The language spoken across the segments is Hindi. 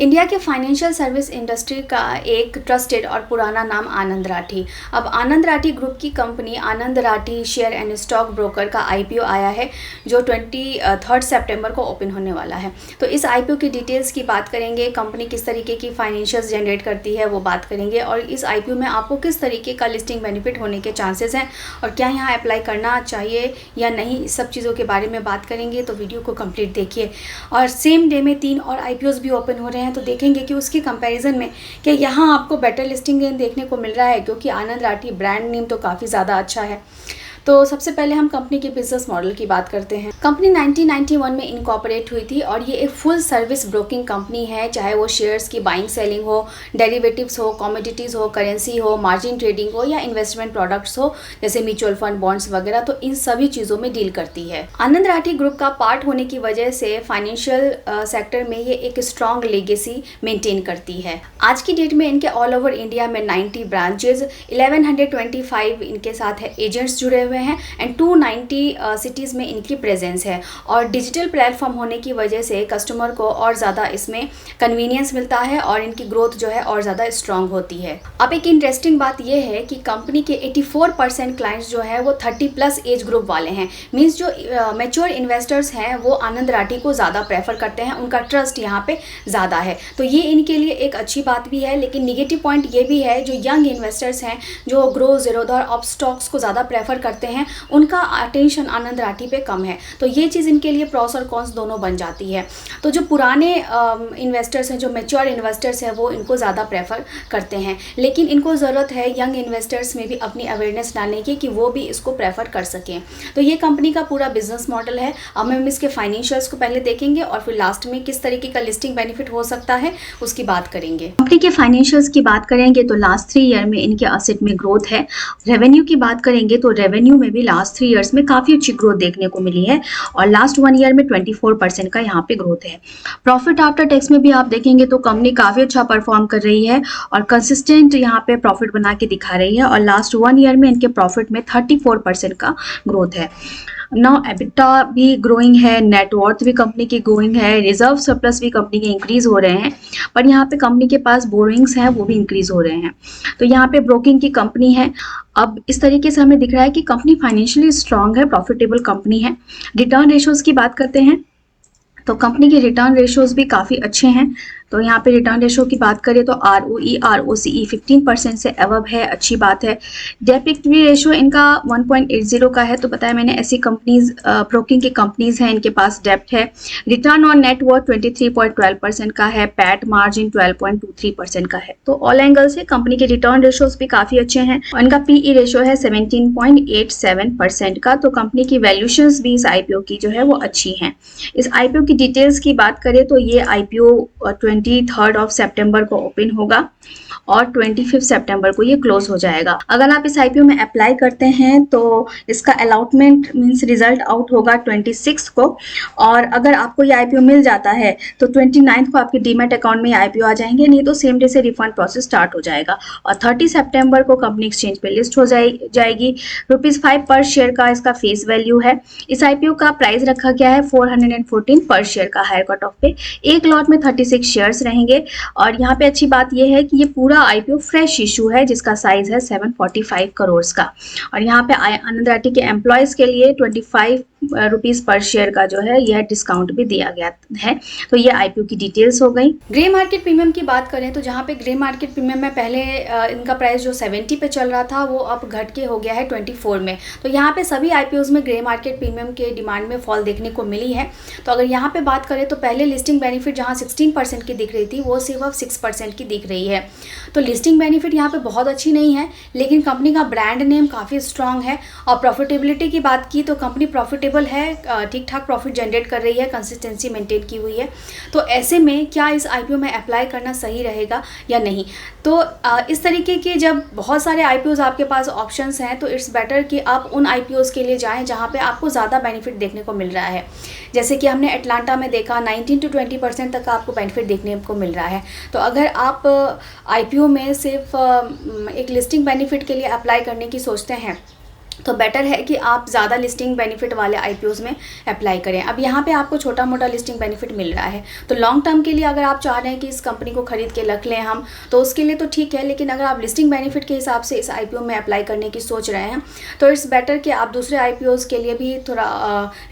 इंडिया के फाइनेंशियल सर्विस इंडस्ट्री का एक ट्रस्टेड और पुराना नाम आनंद राठी। अब आनंद राठी ग्रुप की company Anand Rathi share and stock broker का आईपीओ आया है, जो 23 सितंबर को ओपन होने वाला है। तो इस आईपीओ की डिटेल्स की बात करेंगे, कंपनी किस तरीके की फाइनेंशियल्स जनरेट करती है वो बात करेंगे, और इस आईपीओ में आपको किस तरीके का लिस्टिंग बेनिफिट होने के चांसेस हैं और क्या यहाँ अप्लाई करना चाहिए या नहीं, इस सब चीज़ों के बारे में बात करेंगे। तो वीडियो को कंप्लीट देखिए। और सेम डे में 3 और आईपीओज भी ओपन हो रहे हैं, तो देखेंगे कि उसकी कंपैरिजन में कि यहाँ आपको बेटर लिस्टिंग देखने को मिल रहा है, क्योंकि आनंद राठी ब्रांड नेम तो काफ़ी ज़्यादा अच्छा है। तो सबसे पहले हम कंपनी के बिजनेस मॉडल की बात करते हैं। कंपनी 1991 में इनकॉर्पोरेट हुई थी और ये एक फुल सर्विस ब्रोकिंग कंपनी है, चाहे वो शेयर्स की बाइंग सेलिंग हो, डेरिवेटिव्स हो, कमोडिटीज़ हो, करेंसी हो, मार्जिन ट्रेडिंग हो या इन्वेस्टमेंट प्रोडक्ट्स हो जैसे म्यूचुअल फंड, बॉन्ड्स वगैरह, तो इन सभी चीज़ों में डील करती है। आनंद राठी ग्रुप का पार्ट होने की वजह से फाइनेंशियल सेक्टर में ये एक स्ट्रॉन्ग लेगेसी मेंटेन करती है। आज की डेट में इनके ऑल ओवर इंडिया में 90 ब्रांचेज, 1125 इनके साथ है एजेंट्स जुड़े हुए हैं एंड 290 सिटीज़ में इनकी प्रेजेंस है। और डिजिटल प्लेटफॉर्म होने की वजह से कस्टमर को और ज़्यादा इसमें कन्वीनियंस मिलता है और इनकी ग्रोथ जो है और ज़्यादा स्ट्रांग होती है। अब एक इंटरेस्टिंग बात यह है कि कंपनी के 84% क्लाइंट्स जो है वो 30+ एज ग्रुप वाले हैं। मीन्स जो मैच्योर इन्वेस्टर्स हैं वो आनंद राठी को ज़्यादा प्रेफर करते हैं, उनका ट्रस्ट यहाँ पे ज़्यादा है। तो ये इनके लिए एक अच्छी बात भी है, लेकिन निगेटिव पॉइंट ये भी है, जो यंग इन्वेस्टर्स हैं जो ग्रो, जीरोधा और अप स्टॉक्स को ज़्यादा प्रेफर करते हैं, उनका अटेंशन आनंद राठी पे कम है। तो ये चीज़ इनके लिए प्रॉस और कॉन्स दोनों बन जाती है। तो जो पुराने इन्वेस्टर्स हैं, जो मैच्योर इन्वेस्टर्स हैं, वो इनको ज़्यादा प्रेफर करते हैं, लेकिन इनको ज़रूरत है यंग इन्वेस्टर्स में भी अपनी अवेयरनेस डालने की कि वो भी इसको प्रेफर कर सकें। तो ये कंपनी का पूरा बिजनेस मॉडल है। अब हम इसके फाइनेंशियल्स को पहले देखेंगे और फिर लास्ट में किस तरीके का लिस्टिंग बेनिफिट हो सकता है उसकी बात करेंगे। कंपनी के फाइनेंशियल्स की बात करेंगे तो लास्ट 3 ईयर में इनके असेट में ग्रोथ है। रेवेन्यू की बात करेंगे तो रेवेन्यू में भी लास्ट 3 ईयर्स में काफ़ी अच्छी ग्रोथ देखने को मिली है और लास्ट 1 ईयर में 24% का यहाँ पे ग्रोथ है। प्रॉफिट आफ्टर टैक्स में भी आप देखेंगे तो कंपनी काफ़ी अच्छा परफॉर्म कर रही है और कंसिस्टेंट यहाँ पे प्रॉफिट बना के दिखा रही है और लास्ट 1 ईयर में इनके प्रॉफिट में 34% का ग्रोथ है। नाउ एबिटा भी ग्रोइंग है, नेटवर्थ भी कंपनी की ग्रोइंग है, रिजर्व सरप्लस भी कंपनी के इंक्रीज हो रहे हैं, पर यहाँ पे कंपनी के पास बोरिंग्स हैं वो भी इंक्रीज हो रहे हैं। तो यहाँ पे ब्रोकिंग की कंपनी है। अब इस तरीके से हमें दिख रहा है कि कंपनी फाइनेंशियली स्ट्रांग है, प्रॉफिटेबल कंपनी है। रिटर्न रेशोज की बात करते हैं तो कंपनी के रिटर्न रेशोज भी काफ़ी अच्छे हैं। तो यहाँ पे रिटर्न रेशो की बात करें तो ROE ROCE 15% से अबव है, अच्छी बात है। डेट इक्विटी रेशो इनका 1.80 का है। तो बताया मैंने, ऐसी कंपनीज ब्रोकिंग की कंपनीज हैं, इनके पास डेप्ट है। रिटर्न ऑन नेटवर्थ 23.12% का है, पैट मार्जिन 12.23% का है। तो ऑल एंगल से कंपनी के रिटर्न रेशोज भी काफ़ी अच्छे हैं और इनका PE रेशो है 17.87% का। तो कंपनी की वैल्यूशंस भी इस IPO की जो है वो अच्छी हैं। इस IPO की डिटेल्स की बात करें तो ये IPO 23 सितंबर को ओपन होगा और 25 सितंबर को ये क्लोज हो जाएगा। अगर आप इस IPO में अप्लाई करते हैं तो इसका अलॉटमेंट मींस रिजल्ट आउट होगा 26 को, और अगर आपको ये IPO मिल जाता है तो 29 को आपके डीमैट अकाउंट में ये IPO आ जाएंगे, नहीं तो सेम डे से रिफंड प्रोसेस स्टार्ट हो जाएगा और 30 सितंबर को कंपनी एक्सचेंज पे लिस्ट हो जाएगी। ₹5 पर शेयर का इसका फेस वैल्यू है। इस IPO का प्राइस रखा गया है 414 पर शेयर का हायर कट ऑफ पे। एक लॉट में 36 शेयर्स रहेंगे और यहाँ पे अच्छी बात यह है कि ये पूरा IPO फ्रेश इशू है जिसका साइज है 745 करोड़ का। और यहाँ पे आनंद राठी के एम्प्लॉयज के लिए 25 रुपीस पर शेयर का जो है यह डिस्काउंट भी दिया गया है। तो ये IPO की डिटेल्स हो गई। ग्रे मार्केट प्रीमियम की बात करें तो जहाँ पे ग्रे मार्केट प्रीमियम में पहले इनका प्राइस जो 70 पे चल रहा था वो अब घट के हो गया है 24 में। तो यहाँ पे सभी IPOs में ग्रे मार्केट प्रीमियम के डिमांड में फॉल देखने को मिली है। तो अगर यहाँ पे बात करें तो पहले लिस्टिंग बेनिफिट जहाँ 16% की दिख रही थी वो सिर्फ अब 6% की दिख रही है। तो लिस्टिंग बेनिफिट यहाँ पे बहुत अच्छी नहीं है, लेकिन कंपनी का ब्रांड नेम काफ़ी स्ट्रांग है। और प्रॉफिटेबिलिटी की बात की तो कंपनी प्रॉफिटेबल है, ठीक ठाक प्रॉफिट जनरेट कर रही है, कंसिस्टेंसी मेंटेन की हुई है। तो ऐसे में क्या इस IPO में अप्लाई करना सही रहेगा या नहीं? तो इस तरीके के जब बहुत सारे IPOs आपके पास ऑप्शंस हैं तो इट्स बेटर कि आप उन IPOs के लिए जाएं जहां पे आपको ज़्यादा बेनिफिट देखने को मिल रहा है। जैसे कि हमने एटलांटा में देखा 19 to 20% तक का आपको बेनिफिट देखने को मिल रहा है। तो अगर आप IPO में सिर्फ एक लिस्टिंग बेनिफिट के लिए अप्लाई करने की सोचते हैं तो बेटर है कि आप ज़्यादा लिस्टिंग बेनिफिट वाले आईपीओज़ में अप्लाई करें। अब यहाँ पे आपको छोटा मोटा लिस्टिंग बेनिफिट मिल रहा है, तो लॉन्ग टर्म के लिए अगर आप चाह रहे हैं कि इस कंपनी को खरीद के रख लें हम, तो उसके लिए तो ठीक है। लेकिन अगर आप लिस्टिंग बेनिफिट के हिसाब से इस आईपीओ में अप्लाई करने की सोच रहे हैं, तो इट्स बेटर कि आप दूसरे आईपीओज़ के लिए भी थोड़ा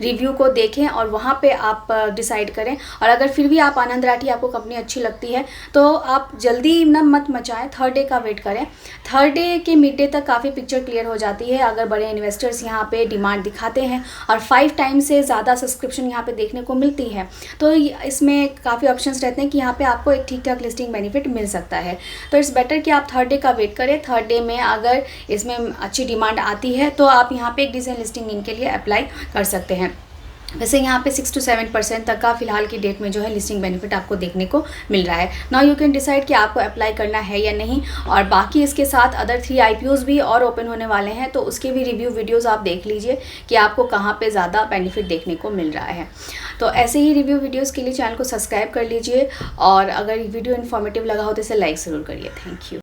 रिव्यू को देखें और वहाँ पर आप डिसाइड करें। और अगर फिर भी आप आनंद राठी आपको कंपनी अच्छी लगती है, तो आप जल्दी ना मत मचाएँ, थर्ड डे का वेट करें। थर्ड डे के मिड डे तक काफ़ी पिक्चर क्लियर हो जाती है अगर बड़े इन्वेस्टर्स यहाँ पे डिमांड दिखाते हैं और 5 टाइम्स से ज़्यादा सब्सक्रिप्शन यहाँ पे देखने को मिलती है, तो इसमें काफ़ी ऑप्शंस रहते हैं कि यहाँ पे आपको एक ठीक ठाक लिस्टिंग बेनिफिट मिल सकता है। तो इट्स बेटर कि आप थर्ड डे का वेट करें। थर्ड डे में अगर इसमें अच्छी डिमांड आती है तो आप यहाँ पे एक डिसेंट लिस्टिंग इनके लिए अप्लाई कर सकते हैं। वैसे यहाँ पे 6 to 7% तक का फिलहाल की डेट में जो है लिस्टिंग बेनिफिट आपको देखने को मिल रहा है। नाउ यू कैन डिसाइड कि आपको अप्लाई करना है या नहीं। और बाकी इसके साथ अदर 3 आईपीओज़ भी और ओपन होने वाले हैं, तो उसके भी रिव्यू वीडियोज़ आप देख लीजिए कि आपको कहाँ पे ज़्यादा बेनिफिट देखने को मिल रहा है। तो ऐसे ही रिव्यू वीडियोज़ के लिए चैनल को सब्सक्राइब कर लीजिए, और अगर वीडियो इन्फॉर्मेटिव लगा हो तो इसे लाइक ज़रूर करिए। Thank you.